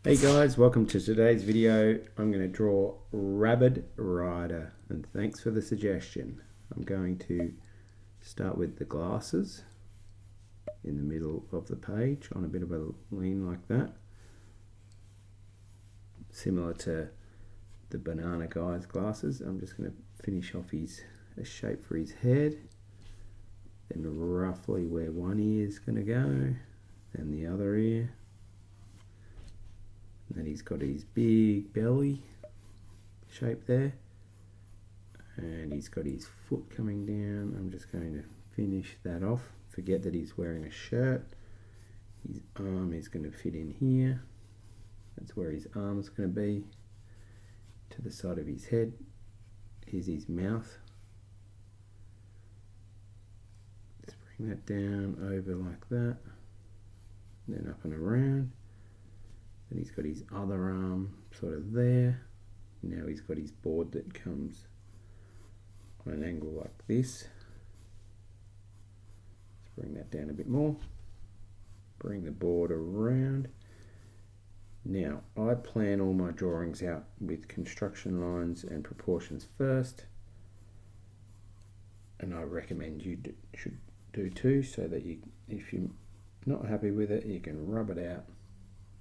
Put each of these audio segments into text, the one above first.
Hey guys, welcome to today's video. I'm going to draw Rabbid Rider, and thanks for the suggestion. I'm going to start with the glasses in the middle of the page on a bit of a lean like that, similar to the banana guy's glasses. I'm just going to finish off a shape for his head, then roughly where one ear is going to go, then the other ear. Then he's got his big belly shape there, and he's got his foot coming down. I'm just going to finish that off. Forget that he's wearing a shirt. His arm is going to fit in here. That's where his arm's going to be, to the side of his head. Here's his mouth. Just bring that down over like that, then up and around. Then he's got his other arm sort of there. Now he's got his board that comes on an angle like this. Let's bring that down a bit more. Bring the board around. Now, I plan all my drawings out with construction lines and proportions first. And I recommend you should do too, so that if you're not happy with it, you can rub it out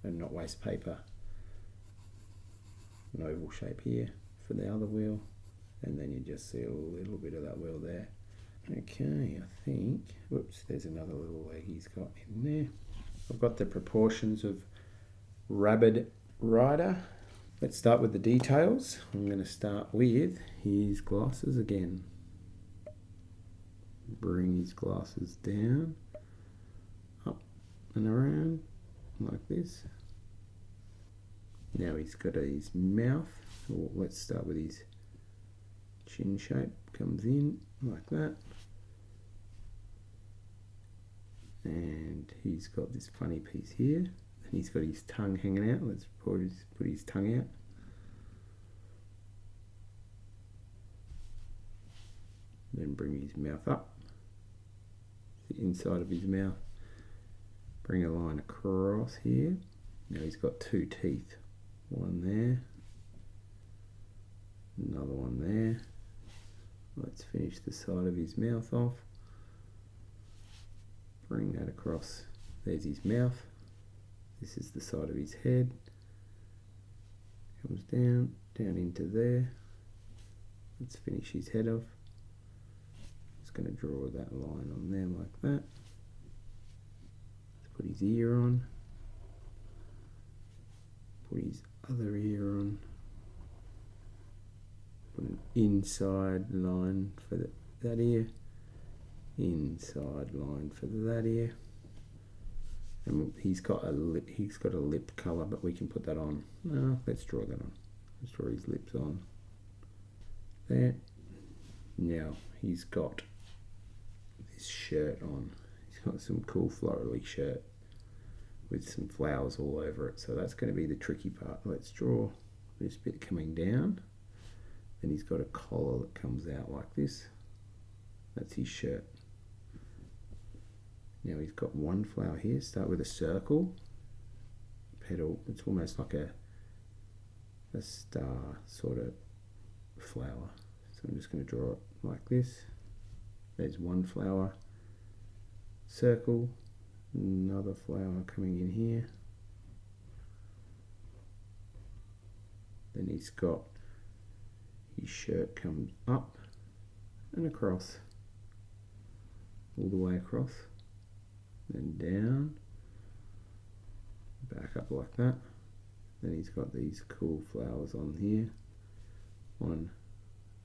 and not waste paper. An oval shape here for the other wheel, and then you just see a little bit of that wheel there. Okay, I think, whoops, there's another little leg he's got in there. I've got the proportions of Rabbid Rider. Let's start with the details. I'm going to start with his glasses again. Bring his glasses down, up and around like this. Now he's got his mouth, or let's start with his chin shape, comes in like that, and he's got this funny piece here, and he's got his tongue hanging out. Let's put his tongue out. Then bring his mouth up, the inside of his mouth. Bring a line across here. Now he's got two teeth. One there, another one there. Let's finish the side of his mouth off. Bring that across. There's his mouth. This is the side of his head. Comes down into there. Let's finish his head off. Just going to draw that line on there like that. Put his ear on, put his other ear on, put an inside line for that ear, inside line for that ear, and he's got a lip colour, but we can put that on. No, let's draw that on. Let's draw his lips on there. Now he's got this shirt on. He's got some cool florally shirt with some flowers all over it, so that's going to be the tricky part. Let's draw this bit coming down. Then he's got a collar that comes out like this. That's his shirt. Now he's got one flower here. Start with a circle petal. It's almost like a star sort of flower. So I'm just going to draw it like this. There's one flower, circle, another flower coming in here. Then he's got his shirt comes up and across, all the way across, then down, back up like that. Then he's got these cool flowers on here. One,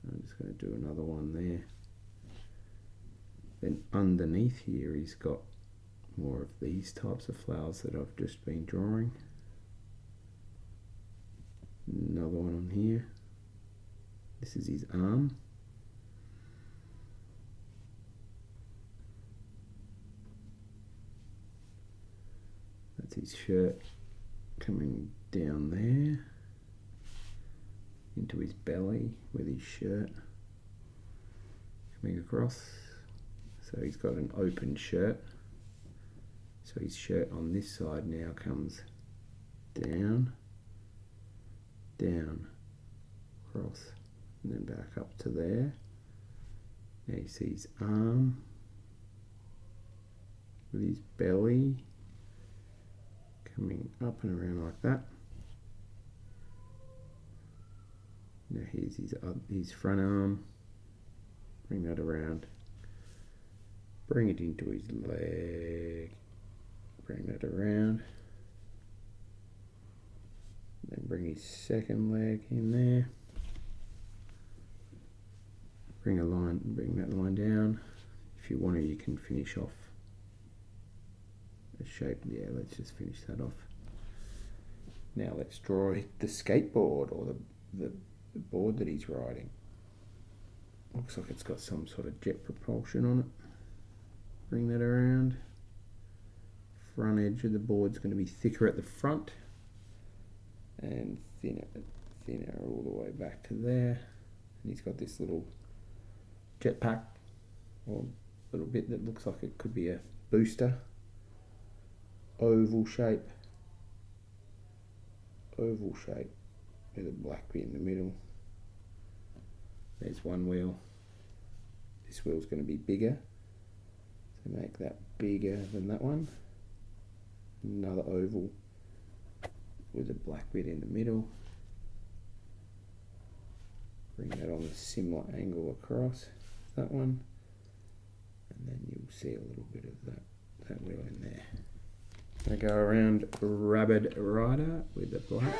I'm just going to do another one there. Then underneath here he's got more of these types of flowers that I've just been drawing. Another one on here. This is his arm. That's his shirt coming down there into his belly with his shirt coming across. So he's got an open shirt. So his shirt on this side now comes down, down, cross, and then back up to there. Now you see his arm with his belly coming up and around like that. Now here's his front arm. Bring that around. Bring it into his leg. Bring that around. Then bring his second leg in there. Bring that line down. If you want to, you can finish off the shape. Yeah, let's just finish that off. Now let's draw the skateboard, or the board that he's riding. Looks like it's got some sort of jet propulsion on it. Bring that around. Front edge of the board's going to be thicker at the front and thinner all the way back to there. And he's got this little jetpack, or little bit that looks like it could be a booster. Oval shape with a black bit in the middle. There's one wheel. This wheel's going to be bigger, so make that bigger than that one. Another oval with a black bit in the middle. Bring that on a similar angle across that one, and then you'll see a little bit of that wheel in there. I go around Rabbid Rider with the black.